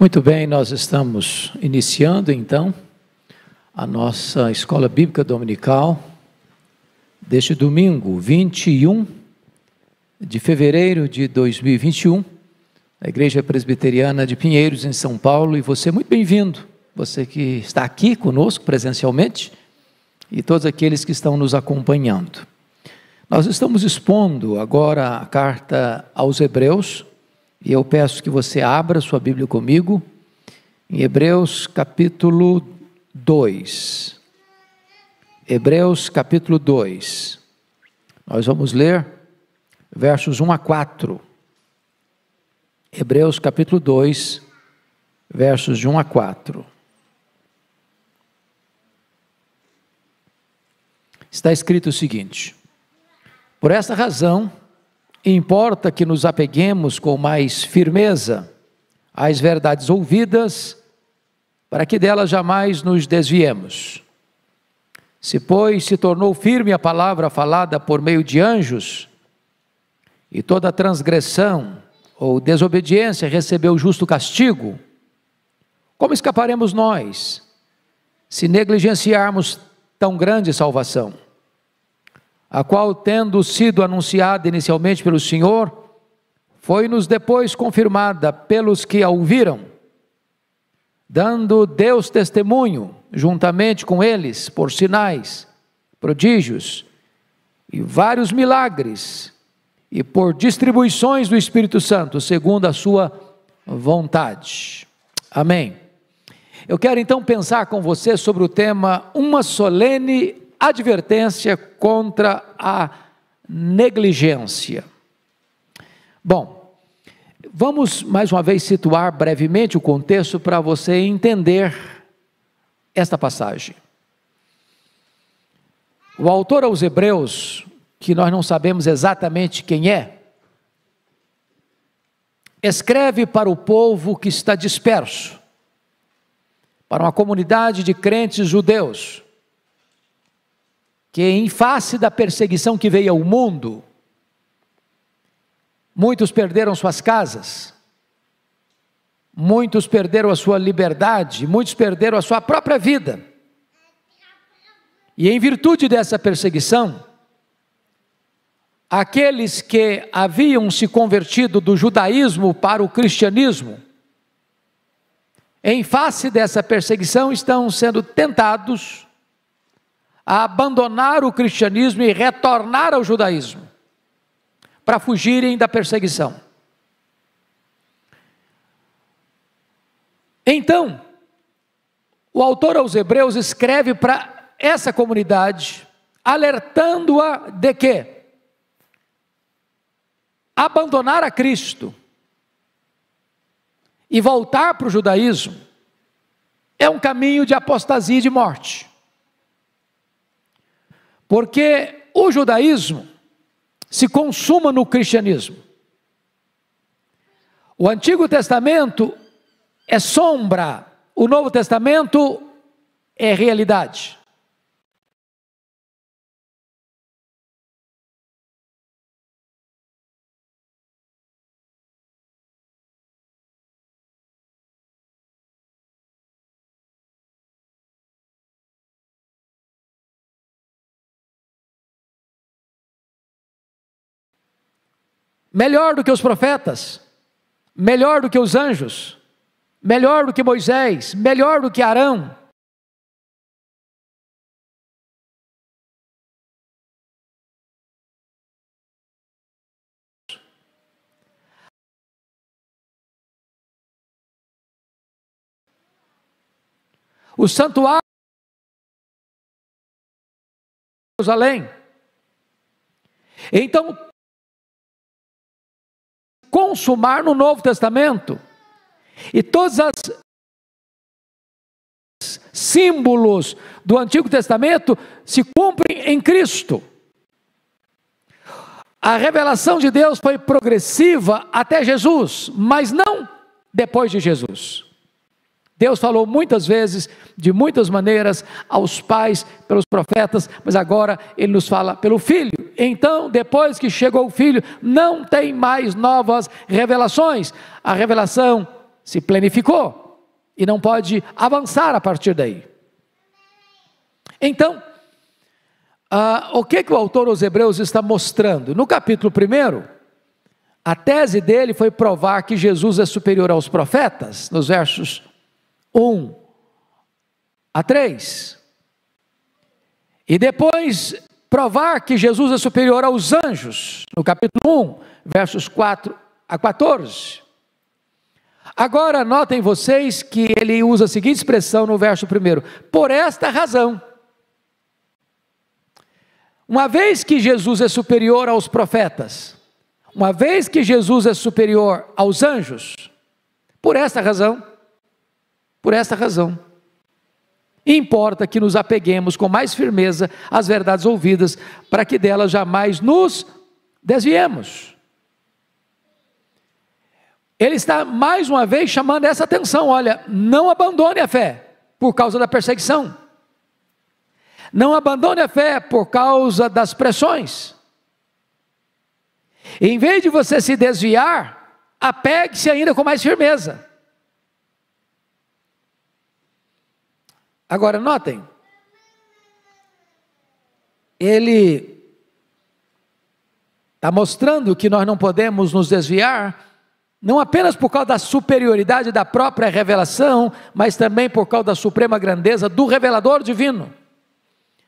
Muito bem, nós estamos iniciando então a nossa escola bíblica dominical deste domingo, 21 de fevereiro de 2021, na Igreja Presbiteriana de Pinheiros, em São Paulo. E você, muito bem-vindo, você que está aqui conosco presencialmente e todos aqueles que estão nos acompanhando. Nós estamos expondo agora a carta aos Hebreus, e eu peço que você abra sua Bíblia comigo, em Hebreus capítulo 2. Hebreus capítulo 2. Nós vamos ler versos 1 a 4. Hebreus capítulo 2, versos de 1 a 4. Está escrito o seguinte: por esta razão, importa que nos apeguemos com mais firmeza às verdades ouvidas, para que delas jamais nos desviemos. Se, pois, se tornou firme a palavra falada por meio de anjos, e toda transgressão ou desobediência recebeu justo castigo, como escaparemos nós, se negligenciarmos tão grande salvação, a qual, tendo sido anunciada inicialmente pelo Senhor, foi-nos depois confirmada pelos que a ouviram, dando Deus testemunho, juntamente com eles, por sinais, prodígios e vários milagres, e por distribuições do Espírito Santo, segundo a sua vontade. Amém. Eu quero então pensar com você sobre o tema uma solene advertência contra a negligência. Bom, vamos mais uma vez situar brevemente o contexto para você entender esta passagem. O autor aos Hebreus, que nós não sabemos exatamente quem é, escreve para o povo que está disperso, para uma comunidade de crentes judeus, que em face da perseguição que veio ao mundo, muitos perderam suas casas, muitos perderam a sua liberdade, muitos perderam a sua própria vida. E em virtude dessa perseguição, aqueles que haviam se convertido do judaísmo para o cristianismo, em face dessa perseguição, estão sendo tentados a abandonar o cristianismo e retornar ao judaísmo, para fugirem da perseguição. Então, o autor aos Hebreus escreve para essa comunidade, alertando-a de que abandonar a Cristo e voltar para o judaísmo é um caminho de apostasia e de morte. Porque o judaísmo se consuma no cristianismo. O Antigo Testamento é sombra, o Novo Testamento é realidade. Melhor do que os profetas, melhor do que os anjos, melhor do que Moisés, melhor do que Arão. O santuário de Jerusalém. Então, consumar no Novo Testamento, e todos os símbolos do Antigo Testamento se cumprem em Cristo. A revelação de Deus foi progressiva até Jesus, mas não depois de Jesus. Deus falou muitas vezes, de muitas maneiras, aos pais, pelos profetas, mas agora Ele nos fala pelo Filho. Então, depois que chegou o Filho, não tem mais novas revelações. A revelação se planificou e não pode avançar a partir daí. Então, o que o autor aos Hebreus está mostrando? No capítulo 1, a tese dele foi provar que Jesus é superior aos profetas, nos versos 1 a 3. E depois provar que Jesus é superior aos anjos, no capítulo 1, versos 4 a 14. Agora notem vocês que ele usa a seguinte expressão no verso 1: por esta razão. Uma vez que Jesus é superior aos profetas, uma vez que Jesus é superior aos anjos, por esta razão, importa que nos apeguemos com mais firmeza às verdades ouvidas, para que delas jamais nos desviemos. Ele está mais uma vez chamando essa atenção: olha, não abandone a fé por causa da perseguição, não abandone a fé por causa das pressões. Em vez de você se desviar, apegue-se ainda com mais firmeza. Agora notem, ele está mostrando que nós não podemos nos desviar, não apenas por causa da superioridade da própria revelação, mas também por causa da suprema grandeza do revelador divino.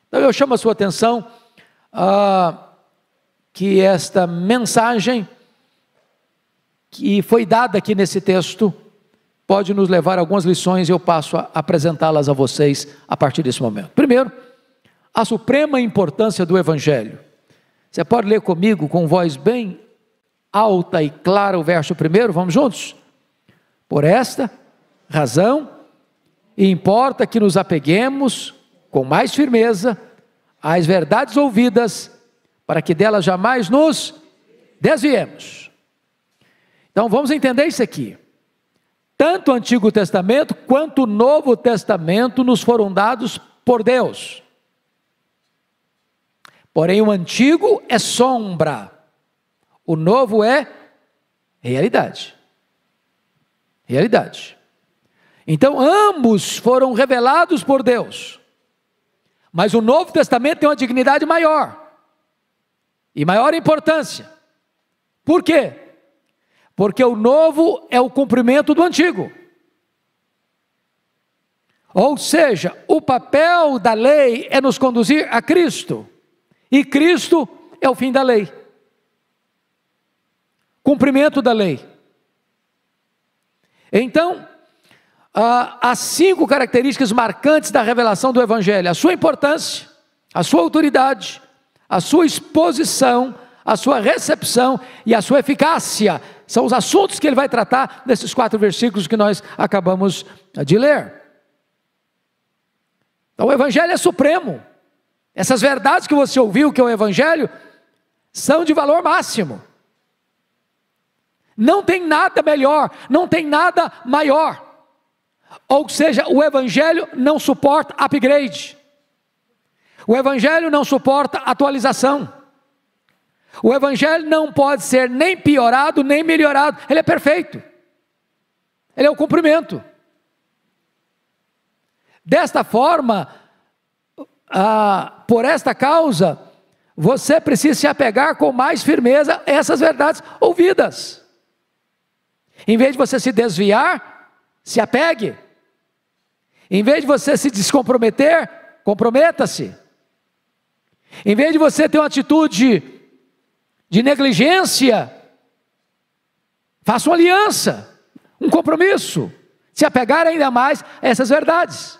Então eu chamo a sua atenção que esta mensagem que foi dada aqui nesse texto pode nos levar a algumas lições, e eu passo a apresentá-las a vocês a partir desse momento. Primeiro, a suprema importância do Evangelho. Você pode ler comigo com voz bem alta e clara o verso 1, vamos juntos? Por esta razão, importa que nos apeguemos com mais firmeza às verdades ouvidas, para que delas jamais nos desviemos. Então vamos entender isso aqui. Tanto o Antigo Testamento quanto o Novo Testamento nos foram dados por Deus. Porém o Antigo é sombra, o Novo é realidade. Realidade. Então ambos foram revelados por Deus. Mas o Novo Testamento tem uma dignidade maior e maior importância. Por quê? Porque o novo é o cumprimento do antigo. Ou seja, o papel da lei é nos conduzir a Cristo, e Cristo é o fim da lei, cumprimento da lei. Então, as 5 características marcantes da revelação do Evangelho: a sua importância, a sua autoridade, a sua exposição, a sua recepção e a sua eficácia. São os assuntos que ele vai tratar nesses 4 versículos que nós acabamos de ler. Então o Evangelho é supremo. Essas verdades que você ouviu, que é o Evangelho, são de valor máximo. Não tem nada melhor, não tem nada maior. Ou seja, o Evangelho não suporta upgrade. O Evangelho não suporta atualização. O Evangelho não pode ser nem piorado, nem melhorado. Ele é perfeito. Ele é o cumprimento. Desta forma, por esta causa, você precisa se apegar com mais firmeza a essas verdades ouvidas. Em vez de você se desviar, se apegue. Em vez de você se descomprometer, comprometa-se. Em vez de você ter uma atitude de negligência, faça uma aliança, um compromisso, se apegar ainda mais a essas verdades.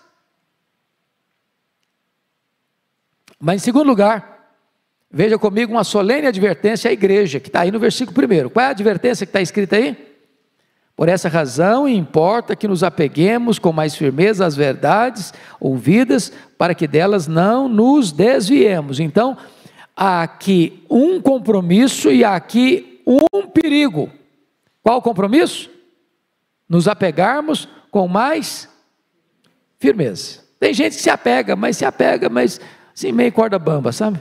Mas em segundo lugar, veja comigo uma solene advertência à igreja, que está aí no versículo 1. Qual é a advertência que está escrita aí? Por essa razão importa que nos apeguemos com mais firmeza às verdades ouvidas, para que delas não nos desviemos. Então, há aqui um compromisso e há aqui um perigo. Qual o compromisso? Nos apegarmos com mais firmeza. Tem gente que se apega, mas assim, meio corda bamba, sabe?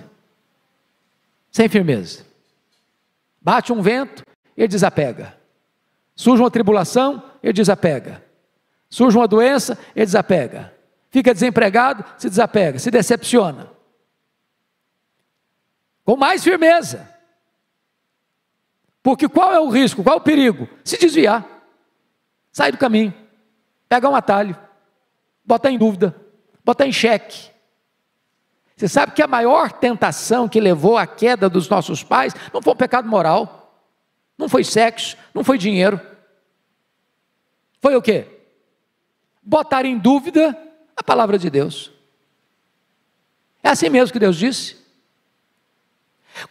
Sem firmeza. Bate um vento, ele desapega. Surge uma tribulação, ele desapega. Surge uma doença, ele desapega. Fica desempregado, se desapega, se decepciona. Com mais firmeza. Porque qual é o risco, qual é o perigo? Se desviar, sair do caminho, pegar um atalho, botar em dúvida, botar em xeque. Você sabe que a maior tentação que levou à queda dos nossos pais não foi um pecado moral, não foi sexo, não foi dinheiro. Foi o quê? Botar em dúvida a palavra de Deus. É assim mesmo que Deus disse.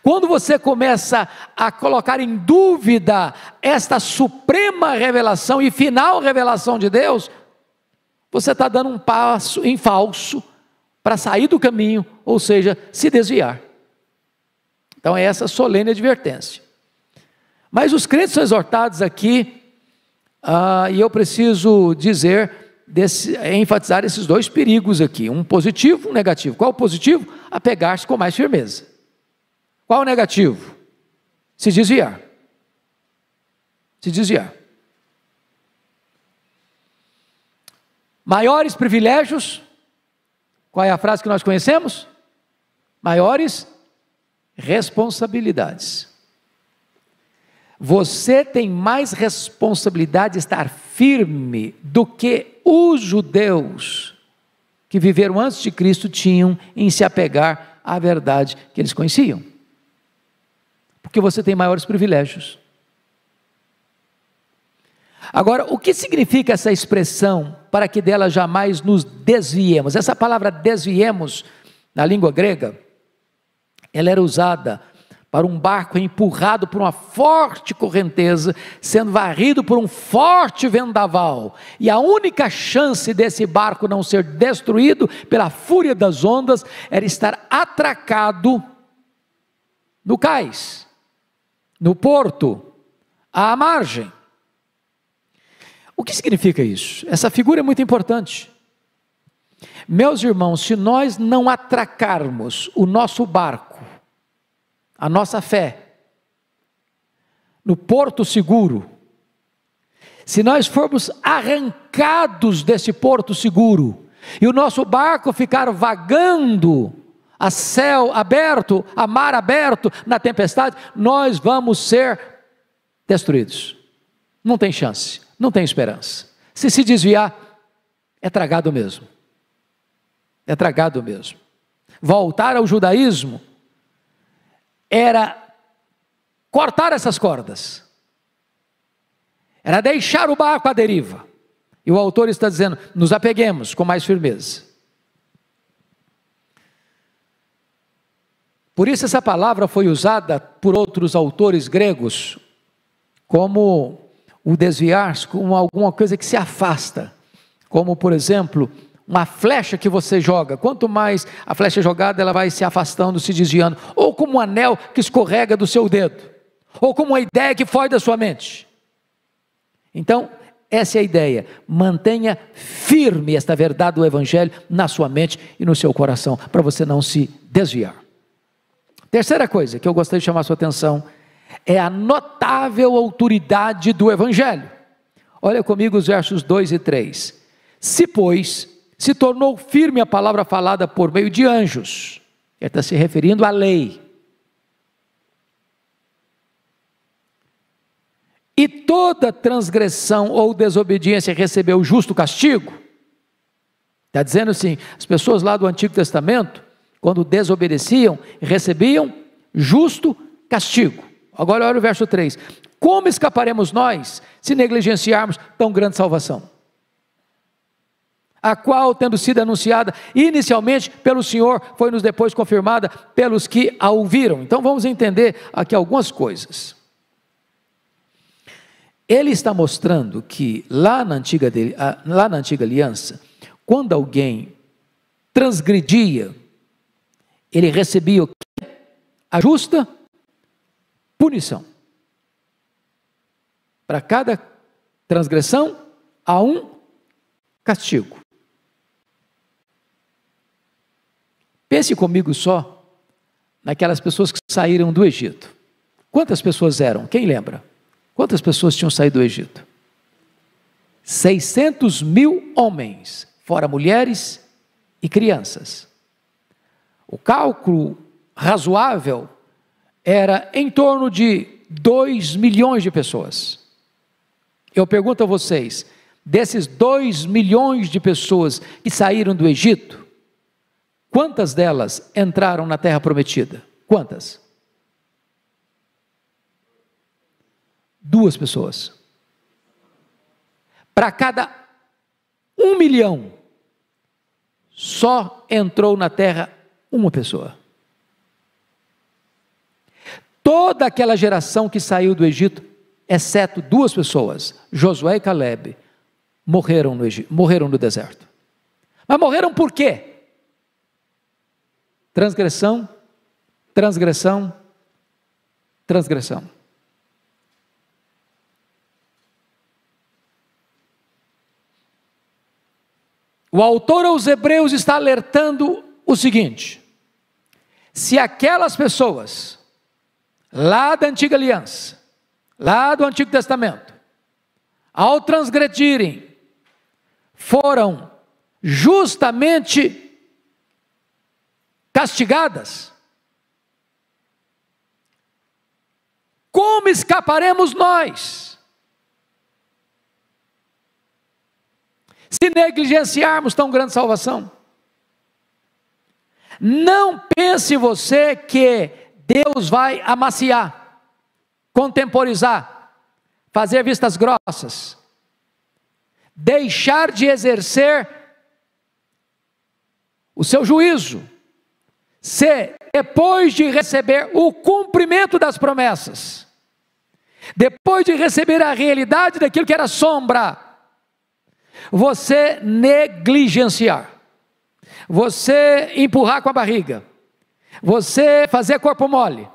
Quando você começa a colocar em dúvida esta suprema revelação e final revelação de Deus, você está dando um passo em falso para sair do caminho, ou seja, se desviar. Então é essa solene advertência. Mas os crentes são exortados aqui, e eu preciso enfatizar esses dois perigos aqui, um positivo e um negativo. Qual o positivo? Apegar-se com mais firmeza. Qual o negativo? Se desviar. Se desviar. Maiores privilégios, qual é a frase que nós conhecemos? Maiores responsabilidades. Você tem mais responsabilidade de estar firme do que os judeus que viveram antes de Cristo tinham em se apegar à verdade que eles conheciam. Porque você tem maiores privilégios. Agora, o que significa essa expressão, para que dela jamais nos desviemos? Essa palavra desviemos, na língua grega, ela era usada para um barco empurrado por uma forte correnteza, sendo varrido por um forte vendaval, e a única chance desse barco não ser destruído pela fúria das ondas, era estar atracado no cais, no porto, à margem. O que significa isso? Essa figura é muito importante. Meus irmãos, se nós não atracarmos o nosso barco, a nossa fé, no porto seguro, se nós formos arrancados desse porto seguro, e o nosso barco ficar vagando a céu aberto, a mar aberto, na tempestade, nós vamos ser destruídos. Não tem chance, não tem esperança. Se desviar, é tragado mesmo. É tragado mesmo. Voltar ao judaísmo era cortar essas cordas, era deixar o barco à deriva, e o autor está dizendo, nos apeguemos com mais firmeza. Por isso essa palavra foi usada por outros autores gregos, como o desviar-se, como alguma coisa que se afasta, como por exemplo, uma flecha que você joga, quanto mais a flecha é jogada, ela vai se afastando, se desviando, ou como um anel que escorrega do seu dedo, ou como uma ideia que foge da sua mente. Então, essa é a ideia, mantenha firme esta verdade do Evangelho na sua mente e no seu coração, para você não se desviar. Terceira coisa que eu gostaria de chamar a sua atenção, é a notável autoridade do Evangelho. Olha comigo os versos 2 e 3. Se, pois, se tornou firme a palavra falada por meio de anjos, ele está se referindo à lei, e toda transgressão ou desobediência recebeu justo castigo, está dizendo assim, as pessoas lá do Antigo Testamento, quando desobedeciam, recebiam justo castigo. Agora olha o verso 3, como escaparemos nós, se negligenciarmos tão grande salvação? A qual, tendo sido anunciada inicialmente pelo Senhor, foi-nos depois confirmada pelos que a ouviram. Então vamos entender aqui algumas coisas. Ele está mostrando que lá na antiga aliança, quando alguém transgredia, ele recebia o quê? A justa punição. Para cada transgressão, há um castigo. Pense comigo só naquelas pessoas que saíram do Egito. Quantas pessoas eram? Quem lembra? Quantas pessoas tinham saído do Egito? 600 mil homens, fora mulheres e crianças. O cálculo razoável era em torno de 2 milhões de pessoas. Eu pergunto a vocês, desses 2 milhões de pessoas que saíram do Egito, quantas delas entraram na terra prometida? Quantas? 2 pessoas. Para cada 1 milhão, só entrou na terra uma pessoa. Toda aquela geração que saiu do Egito, exceto 2 pessoas, Josué e Caleb, morreram no Egito, morreram no deserto. Mas morreram por quê? Transgressão, transgressão, transgressão. O autor aos Hebreus está alertando o seguinte: se aquelas pessoas lá da antiga aliança, lá do Antigo Testamento, ao transgredirem, foram justamente castigadas, como escaparemos nós? Se negligenciarmos tão grande salvação? Não pense você que Deus vai amaciar, contemporizar, fazer vistas grossas, deixar de exercer o seu juízo, se depois de receber o cumprimento das promessas, depois de receber a realidade daquilo que era sombra, você negligenciar, você empurrar com a barriga, você fazer corpo mole,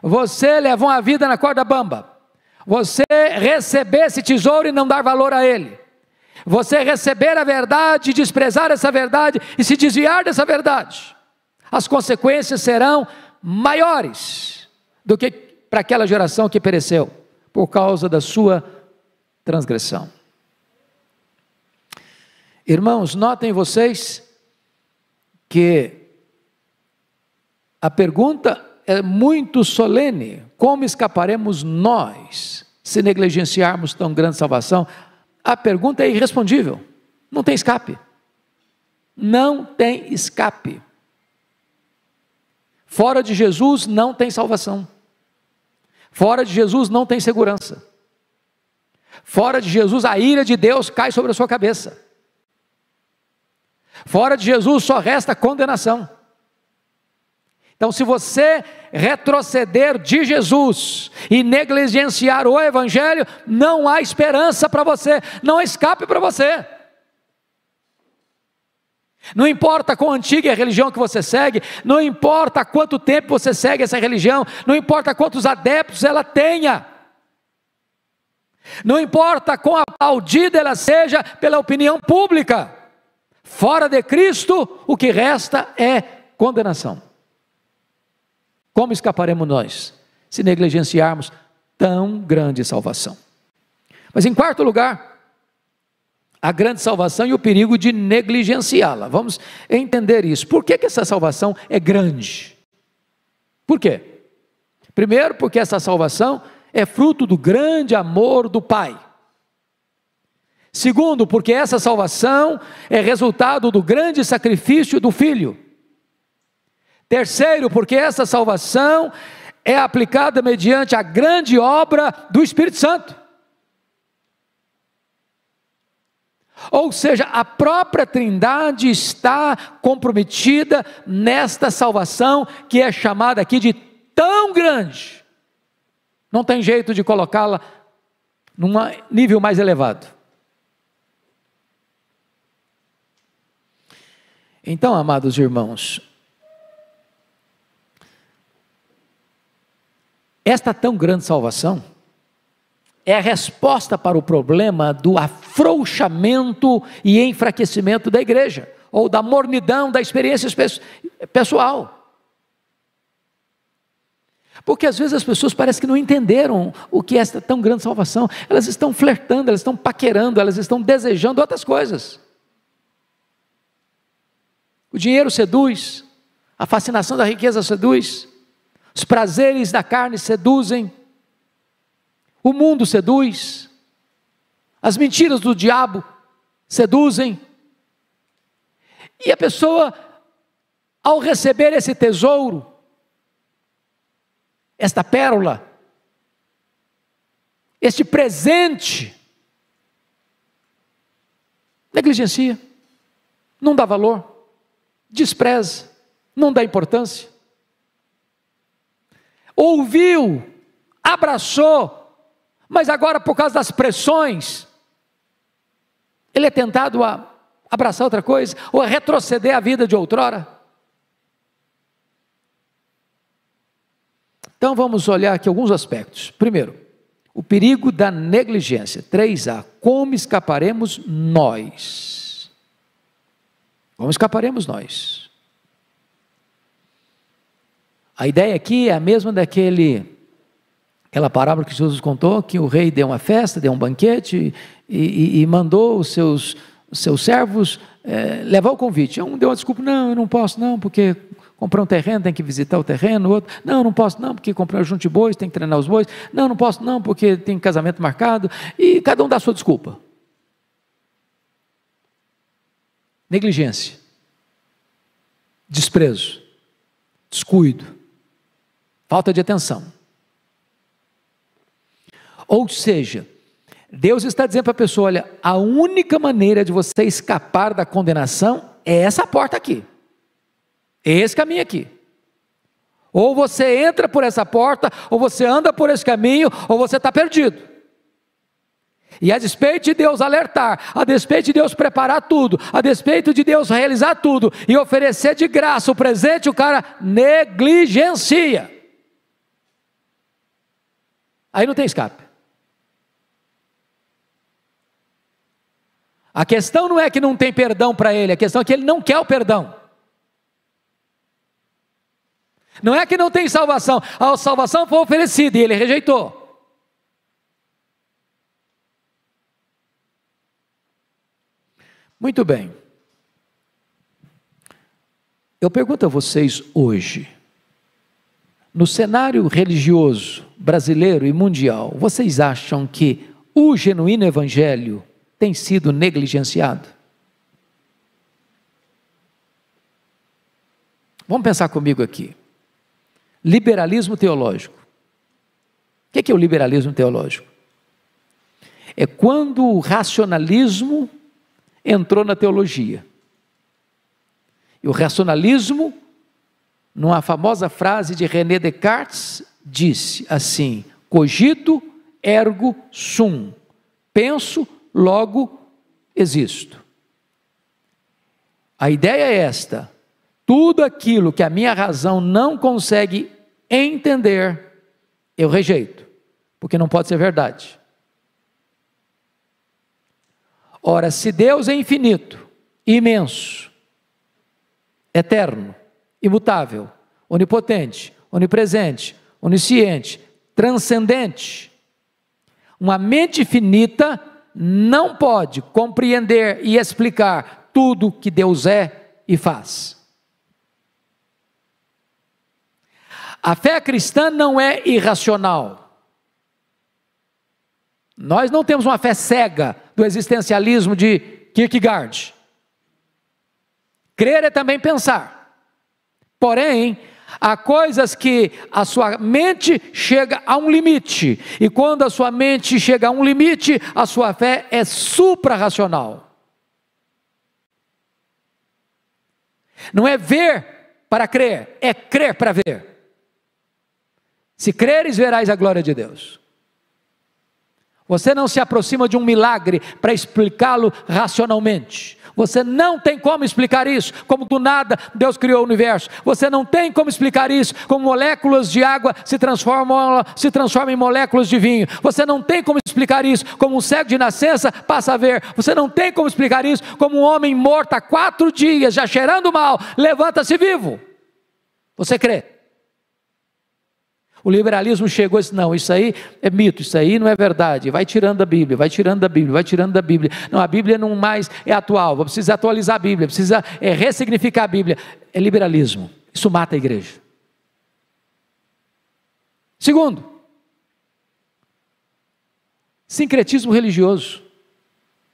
você levar uma vida na corda bamba, você receber esse tesouro e não dar valor a ele, você receber a verdade, desprezar essa verdade e se desviar dessa verdade, as consequências serão maiores do que para aquela geração que pereceu, por causa da sua transgressão. Irmãos, notem vocês que a pergunta é muito solene: como escaparemos nós se negligenciarmos tão grande salvação? A pergunta é irrespondível, não tem escape, não tem escape. Fora de Jesus não tem salvação, fora de Jesus não tem segurança, fora de Jesus a ira de Deus cai sobre a sua cabeça. Fora de Jesus só resta condenação. Então, se você retroceder de Jesus e negligenciar o Evangelho, não há esperança para você, não há escape para você. Não importa quão antiga é a religião que você segue, não importa há quanto tempo você segue essa religião, não importa quantos adeptos ela tenha, não importa quão aplaudida ela seja pela opinião pública. Fora de Cristo, o que resta é condenação. Como escaparemos nós, se negligenciarmos tão grande salvação? Mas em quarto lugar, a grande salvação e o perigo de negligenciá-la. Vamos entender isso. Por que essa salvação é grande? Por quê? Primeiro, porque essa salvação é fruto do grande amor do Pai. Segundo, porque essa salvação é resultado do grande sacrifício do Filho. Terceiro, porque essa salvação é aplicada mediante a grande obra do Espírito Santo. Ou seja, a própria Trindade está comprometida nesta salvação que é chamada aqui de tão grande. Não tem jeito de colocá-la num nível mais elevado. Então, amados irmãos, esta tão grande salvação é a resposta para o problema do afrouxamento e enfraquecimento da igreja, ou da mornidão da experiência pessoal. Porque às vezes as pessoas parecem que não entenderam o que é esta tão grande salvação. Elas estão flertando, elas estão paquerando, elas estão desejando outras coisas. O dinheiro seduz, a fascinação da riqueza seduz, os prazeres da carne seduzem, o mundo seduz, as mentiras do diabo seduzem. E a pessoa, ao receber esse tesouro, esta pérola, este presente, negligencia, não dá valor, despreza, não dá importância. Ouviu, abraçou, mas agora por causa das pressões, ele é tentado a abraçar outra coisa, ou a retroceder a vida de outrora. Então vamos olhar aqui alguns aspectos. Primeiro, o perigo da negligência. 3A, como escaparemos nós? Como escaparemos nós? A ideia aqui é a mesma aquela parábola que Jesus contou, que o rei deu uma festa, deu um banquete e mandou os seus servos levar o convite. Um deu uma desculpa, não, eu não posso não, porque comprei um terreno, tem que visitar o terreno. O outro, não posso não, porque comprei um junto de bois, tem que treinar os bois. Não posso não, porque tem casamento marcado. E cada um dá a sua desculpa. Negligência, desprezo, descuido, falta de atenção. Ou seja, Deus está dizendo para a pessoa, olha, a única maneira de você escapar da condenação é essa porta aqui. Esse caminho aqui. Ou você entra por essa porta, ou você anda por esse caminho, ou você está perdido. E a despeito de Deus alertar, a despeito de Deus preparar tudo, a despeito de Deus realizar tudo, e oferecer de graça o presente, o cara negligencia. Aí não tem escape. A questão não é que não tem perdão para ele, a questão é que ele não quer o perdão. Não é que não tem salvação, a salvação foi oferecida e ele rejeitou. Muito bem. Eu pergunto a vocês hoje, no cenário religioso brasileiro e mundial, vocês acham que o genuíno evangelho tem sido negligenciado? Vamos pensar comigo aqui. Liberalismo teológico. O que é o liberalismo teológico? É quando o racionalismo entrou na teologia. E o racionalismo, numa famosa frase de René Descartes, disse assim: cogito ergo sum, penso, logo existo. A ideia é esta: tudo aquilo que a minha razão não consegue entender, eu rejeito, porque não pode ser verdade. Ora, se Deus é infinito, imenso, eterno, imutável, onipotente, onipresente, onisciente, transcendente, uma mente finita não pode compreender e explicar tudo que Deus é e faz. A fé cristã não é irracional. Nós não temos uma fé cega do existencialismo de Kierkegaard. Crer é também pensar. Porém, há coisas que a sua mente chega a um limite. E quando a sua mente chega a um limite, a sua fé é suprarracional. Não é ver para crer, é crer para ver. Se creres, verás a glória de Deus. Você não se aproxima de um milagre para explicá-lo racionalmente. Você não tem como explicar isso, como do nada Deus criou o universo. Você não tem como explicar isso, como moléculas de água se transformam em moléculas de vinho. Você não tem como explicar isso, como um cego de nascença passa a ver. Você não tem como explicar isso, como um homem morto há 4 dias, já cheirando mal, levanta-se vivo. Você crê. O liberalismo chegou e disse, não, isso aí é mito, isso aí não é verdade, vai tirando da Bíblia, vai tirando da Bíblia, vai tirando da Bíblia. Não, a Bíblia não mais é atual, precisa atualizar a Bíblia, precisa ressignificar a Bíblia. É liberalismo, isso mata a igreja. Segundo, sincretismo religioso.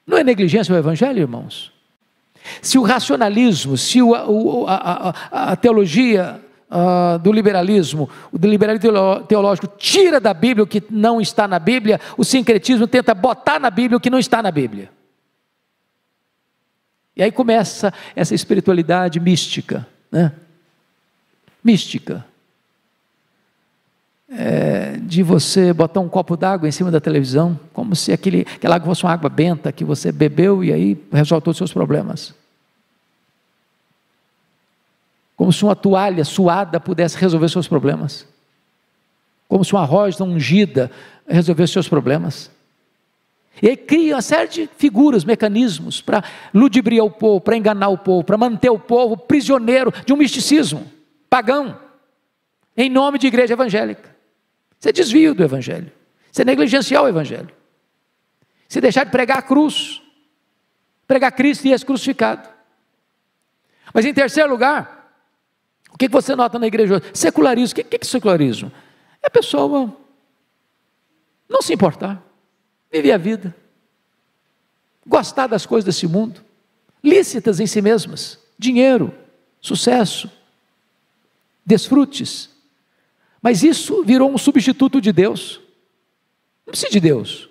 Não é negligência o Evangelho, irmãos? Se o racionalismo, se a teologia do liberalismo teológico tira da Bíblia o que não está na Bíblia, o sincretismo tenta botar na Bíblia o que não está na Bíblia. E aí começa essa espiritualidade mística, né? Mística. De você botar um copo d'água em cima da televisão, como se aquela água fosse uma água benta que você bebeu e aí resolve todos os seus problemas. Como se uma toalha suada pudesse resolver seus problemas. Como se uma rosa ungida resolvesse seus problemas. E aí cria uma série de figuras, mecanismos para ludibriar o povo, para enganar o povo, para manter o povo prisioneiro de um misticismo pagão, em nome de igreja evangélica. Isso é desvio do Evangelho, isso é negligenciar o Evangelho, se deixar de pregar a cruz, pregar Cristo e esse crucificado. Mas em terceiro lugar, o que você nota na igreja hoje? Secularismo. O que é secularismo? É a pessoa não se importar, viver a vida, gostar das coisas desse mundo, lícitas em si mesmas, dinheiro, sucesso, desfrutes. Mas isso virou um substituto de Deus. Não precisa de Deus.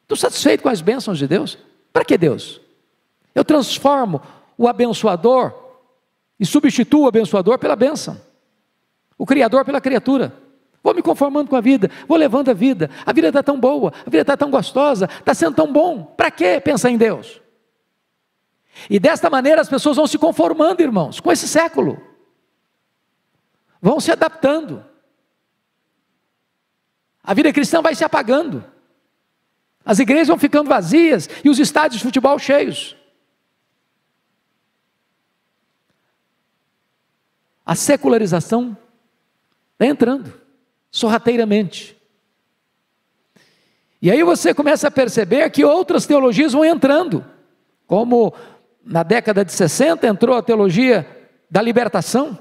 Estou satisfeito com as bênçãos de Deus. Para que Deus? Eu transformo o abençoador e substituo o abençoador pela bênção, o Criador pela criatura. Vou me conformando com a vida, vou levando a vida está tão boa, a vida está tão gostosa, está sendo tão bom. Para que pensar em Deus? E desta maneira as pessoas vão se conformando, irmãos, com esse século, vão se adaptando. A vida cristã vai se apagando, as igrejas vão ficando vazias e os estádios de futebol cheios. A secularização está entrando sorrateiramente. E aí você começa a perceber que outras teologias vão entrando, como na década de 60 entrou a teologia da libertação,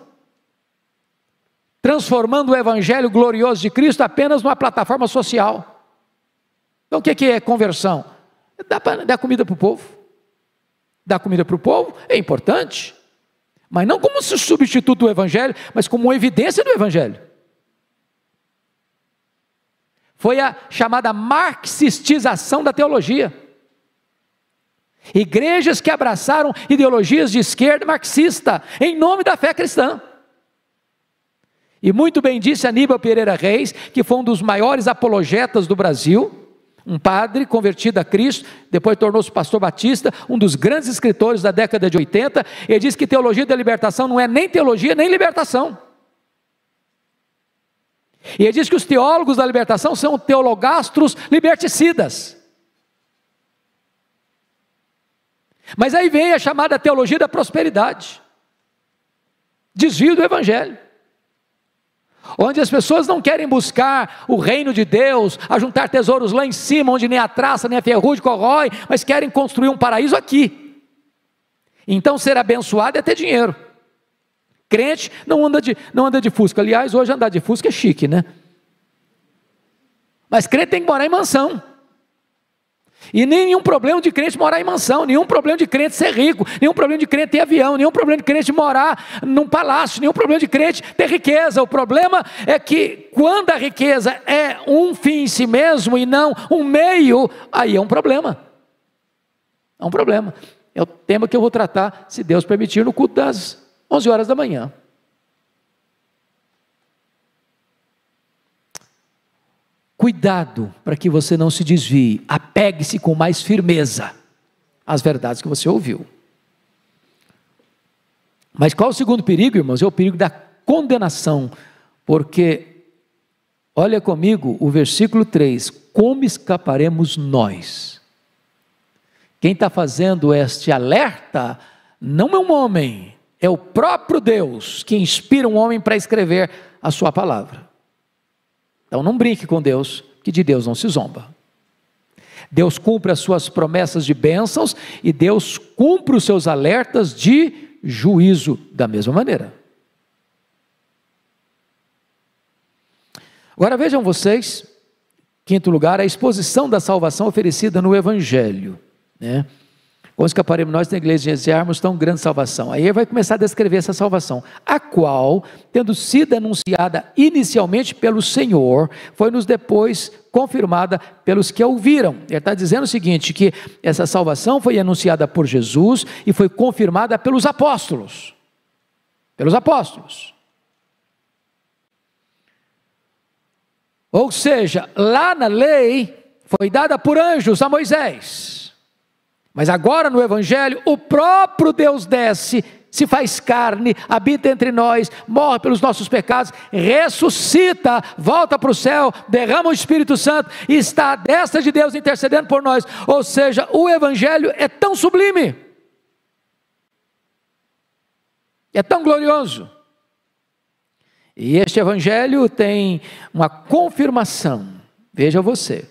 transformando o evangelho glorioso de Cristo apenas numa plataforma social. Então o que é conversão? Dar comida para o povo. Dar comida para o povo é importante, mas não como substituto do evangelho, mas como uma evidência do evangelho. Foi a chamada marxistização da teologia. Igrejas que abraçaram ideologias de esquerda marxista, em nome da fé cristã. E muito bem disse Aníbal Pereira Reis, que foi um dos maiores apologetas do Brasil, um padre convertido a Cristo, depois tornou-se pastor batista, um dos grandes escritores da década de 80, ele disse que teologia da libertação não é nem teologia, nem libertação. E ele diz que os teólogos da libertação são teologastros liberticidas. Mas aí vem a chamada teologia da prosperidade, desvio do evangelho, onde as pessoas não querem buscar o reino de Deus, a juntar tesouros lá em cima, onde nem a traça, nem a ferrugem corrói, mas querem construir um paraíso aqui. Então ser abençoado é ter dinheiro. Crente não anda de Fusca. Aliás, hoje andar de Fusca é chique, né? Mas crente tem que morar em mansão. E nenhum problema de crente morar em mansão, nenhum problema de crente ser rico, nenhum problema de crente ter avião, nenhum problema de crente morar num palácio, nenhum problema de crente ter riqueza. O problema é que quando a riqueza é um fim em si mesmo e não um meio, aí é um problema. É um problema. É o tema que eu vou tratar, se Deus permitir, no culto das 11 horas da manhã. Cuidado para que você não se desvie, apegue-se com mais firmeza às verdades que você ouviu. Mas qual é o segundo perigo, irmãos? É o perigo da condenação, porque, olha comigo o versículo 3, como escaparemos nós? Quem está fazendo este alerta não é um homem, é o próprio Deus que inspira um homem para escrever a sua palavra. Então não brinque com Deus, que de Deus não se zomba. Deus cumpre as suas promessas de bênçãos e Deus cumpre os seus alertas de juízo da mesma maneira. Agora vejam vocês, quinto lugar, a exposição da salvação oferecida no Evangelho, né? Com escaparemos nós na igreja de desejarmos tão grande salvação. Aí ele vai começar a descrever essa salvação, a qual, tendo sido anunciada inicialmente pelo Senhor, foi-nos depois confirmada pelos que a ouviram. Ele está dizendo o seguinte, que essa salvação foi anunciada por Jesus e foi confirmada pelos apóstolos. Pelos apóstolos. Ou seja, lá na lei foi dada por anjos a Moisés. Mas agora no Evangelho, o próprio Deus desce, se faz carne, habita entre nós, morre pelos nossos pecados, ressuscita, volta para o céu, derrama o Espírito Santo e está à destra de Deus intercedendo por nós. Ou seja, o Evangelho é tão sublime, é tão glorioso. E este Evangelho tem uma confirmação, veja você,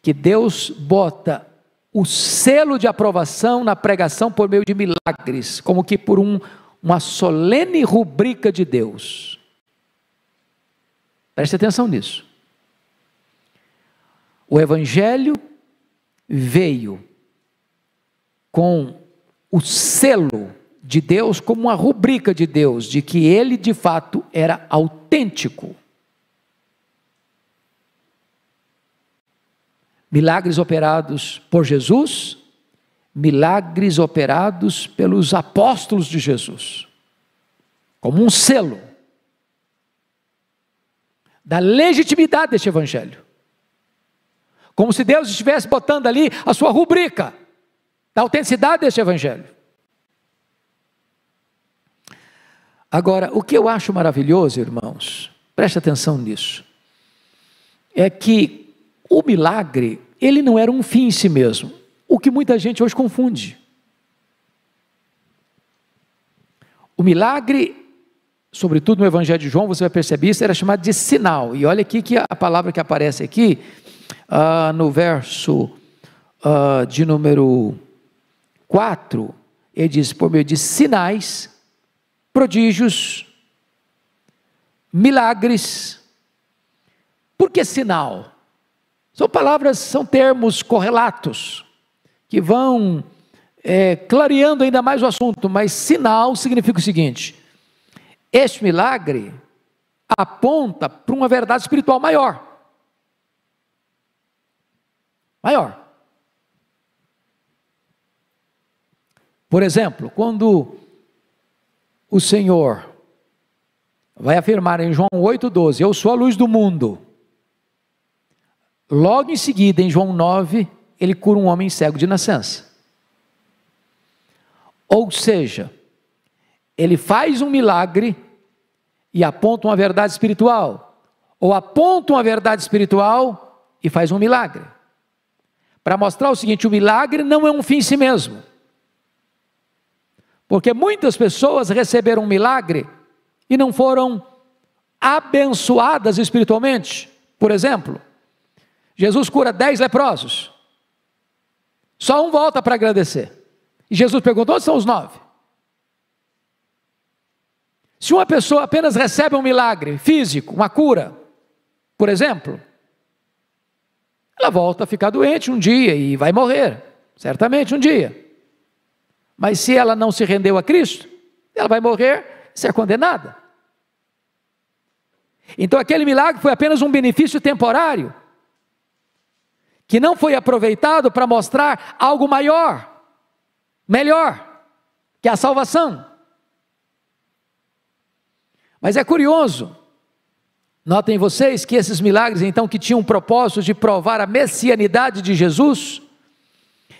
que Deus bota o selo de aprovação na pregação por meio de milagres, como que por uma solene rubrica de Deus. Preste atenção nisso. O Evangelho veio com o selo de Deus, como uma rubrica de Deus, de que ele de fato era autêntico. Milagres operados por Jesus, milagres operados pelos apóstolos de Jesus, como um selo da legitimidade deste Evangelho, como se Deus estivesse botando ali a sua rubrica da autenticidade deste Evangelho. Agora, o que eu acho maravilhoso, irmãos, preste atenção nisso, é que o milagre, ele não era um fim em si mesmo, o que muita gente hoje confunde. O milagre, sobretudo no Evangelho de João, você vai perceber isso, era chamado de sinal. E olha aqui que a palavra que aparece aqui, no verso de número 4, ele diz, por meio de sinais, prodígios, milagres. Por que sinal? São palavras, são termos correlatos, que vão clareando ainda mais o assunto, mas sinal significa o seguinte, este milagre aponta para uma verdade espiritual maior. Maior. Por exemplo, quando o Senhor vai afirmar em João 8,12, eu sou a luz do mundo. Logo em seguida, em João 9, ele cura um homem cego de nascença. Ou seja, ele faz um milagre e aponta uma verdade espiritual, ou aponta uma verdade espiritual e faz um milagre, para mostrar o seguinte, o milagre não é um fim em si mesmo, porque muitas pessoas receberam um milagre e não foram abençoadas espiritualmente. Por exemplo, Jesus cura 10 leprosos, só um volta para agradecer, e Jesus perguntou, onde são os 9? Se uma pessoa apenas recebe um milagre físico, uma cura, por exemplo, ela volta a ficar doente um dia e vai morrer, certamente um dia, mas se ela não se rendeu a Cristo, ela vai morrer e ser condenada. Então aquele milagre foi apenas um benefício temporário, que não foi aproveitado para mostrar algo maior, melhor, que a salvação. Mas é curioso, notem vocês que esses milagres então que tinham o propósito de provar a messianidade de Jesus,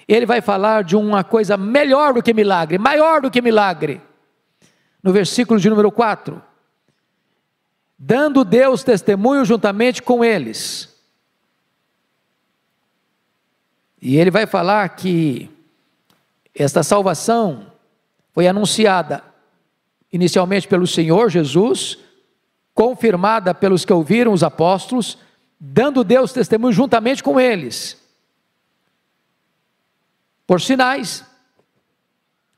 ele vai falar de uma coisa melhor do que milagre, maior do que milagre, no versículo de número 4, dando Deus testemunho juntamente com eles. E ele vai falar que esta salvação foi anunciada inicialmente pelo Senhor Jesus, confirmada pelos que ouviram os apóstolos, dando Deus testemunho juntamente com eles, por sinais,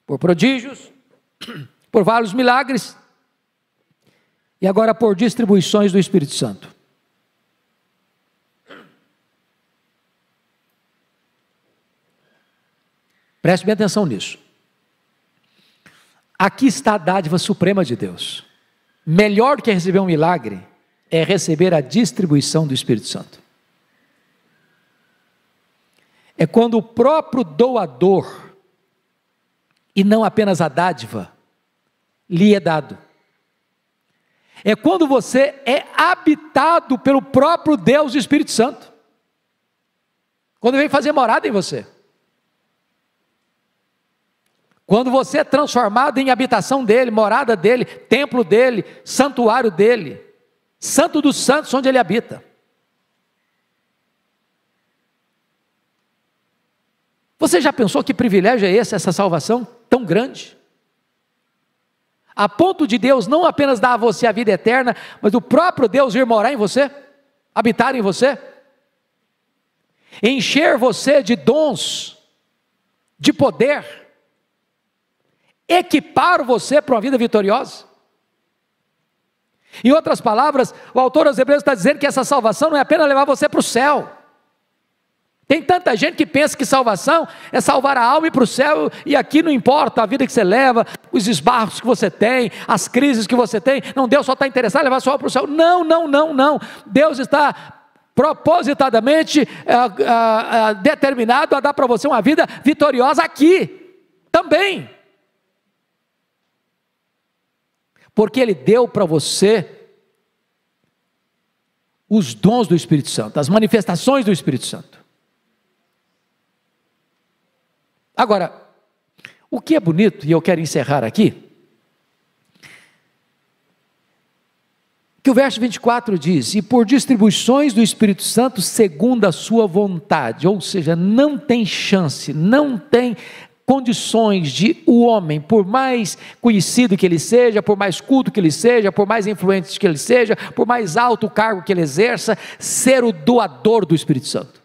por prodígios, por vários milagres, e agora por distribuições do Espírito Santo. Preste bem atenção nisso. Aqui está a dádiva suprema de Deus. Melhor do que receber um milagre é receber a distribuição do Espírito Santo. É quando o próprio doador, e não apenas a dádiva, lhe é dado. É quando você é habitado pelo próprio Deus e Espírito Santo. Quando ele vem fazer morada em você. Quando você é transformado em habitação dele, morada dele, templo dele, santuário dele, santo dos santos onde ele habita. Você já pensou que privilégio é esse, essa salvação tão grande? A ponto de Deus não apenas dar a você a vida eterna, mas o próprio Deus vir morar em você, habitar em você, encher você de dons, de poder, equipar você para uma vida vitoriosa. Em outras palavras, o autor aos Hebreus está dizendo que essa salvação não é apenas levar você para o céu. Tem tanta gente que pensa que salvação é salvar a alma e ir para o céu, e aqui não importa a vida que você leva, os esbarros que você tem, as crises que você tem. Não, Deus só está interessado em levar sua alma para o céu. Não, não, não, não. Deus está propositadamente determinado a dar para você uma vida vitoriosa aqui também. Porque Ele deu para você os dons do Espírito Santo, as manifestações do Espírito Santo. Agora, o que é bonito, e eu quero encerrar aqui, que o verso 24 diz: e por distribuições do Espírito Santo segundo a sua vontade. Ou seja, não tem chance, não tem condições de o homem, por mais conhecido que ele seja, por mais culto que ele seja, por mais influente que ele seja, por mais alto cargo que ele exerça, ser o doador do Espírito Santo.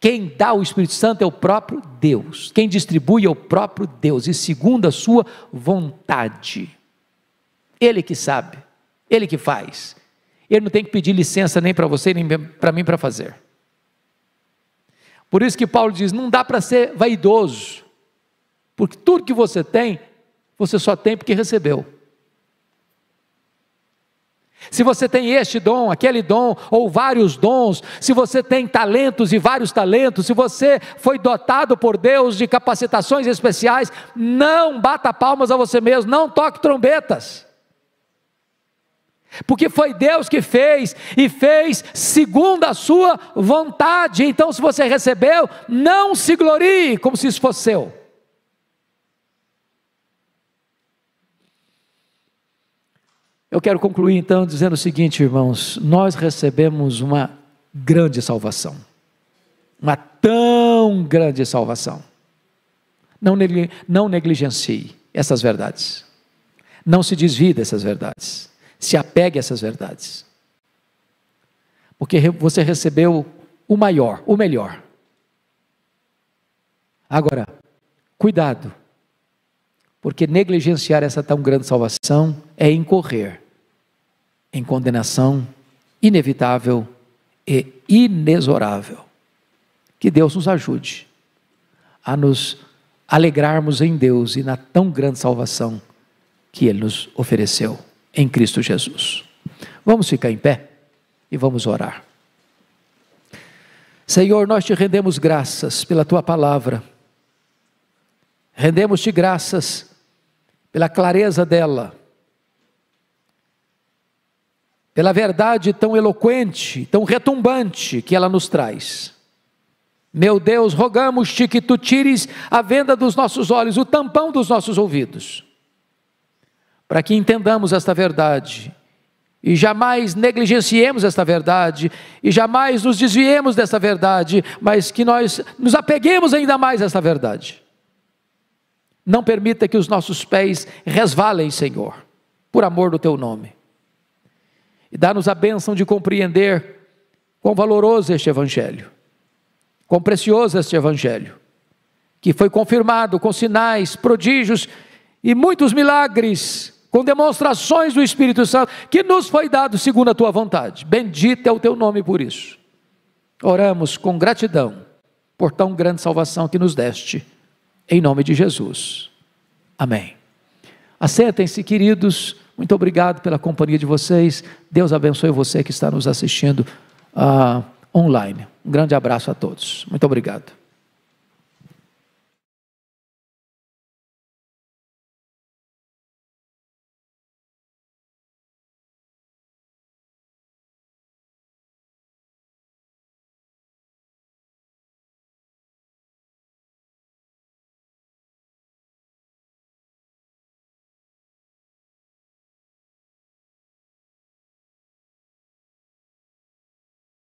Quem dá o Espírito Santo é o próprio Deus, quem distribui é o próprio Deus, e segundo a sua vontade. Ele que sabe, Ele que faz. Ele não tem que pedir licença nem para você, nem para mim para fazer. Por isso que Paulo diz, não dá para ser vaidoso, porque tudo que você tem, você só tem porque recebeu. Se você tem este dom, aquele dom, ou vários dons, se você tem talentos e vários talentos, se você foi dotado por Deus de capacitações especiais, não bata palmas a você mesmo, não toque trombetas. Porque foi Deus que fez, e fez segundo a sua vontade. Então, se você recebeu, não se glorie como se isso fosse seu. Eu quero concluir então dizendo o seguinte, irmãos: nós recebemos uma grande salvação, uma tão grande salvação. Não negligencie essas verdades, não se desvie dessas verdades, se apegue a essas verdades, porque você recebeu o maior, o melhor. Agora, cuidado, porque negligenciar essa tão grande salvação é incorrer em condenação inevitável e inexorável. Que Deus nos ajude a nos alegrarmos em Deus e na tão grande salvação que Ele nos ofereceu em Cristo Jesus. Vamos ficar em pé e vamos orar. Senhor, nós te rendemos graças pela Tua palavra, rendemos-te graças pela clareza dela, pela verdade tão eloquente, tão retumbante que ela nos traz. Meu Deus, rogamos-te que Tu tires a venda dos nossos olhos, o tampão dos nossos ouvidos, para que entendamos esta verdade, e jamais negligenciemos esta verdade, e jamais nos desviemos desta verdade, mas que nós nos apeguemos ainda mais a esta verdade. Não permita que os nossos pés resvalem, Senhor, por amor do teu nome. E dá-nos a bênção de compreender quão valoroso este Evangelho, quão precioso este Evangelho, que foi confirmado com sinais, prodígios e muitos milagres, com demonstrações do Espírito Santo, que nos foi dado segundo a tua vontade. Bendito é o teu nome por isso. Oramos com gratidão por tão grande salvação que nos deste, em nome de Jesus. Amém. Assentem-se, queridos. Muito obrigado pela companhia de vocês. Deus abençoe você que está nos assistindo online. Um grande abraço a todos. Muito obrigado.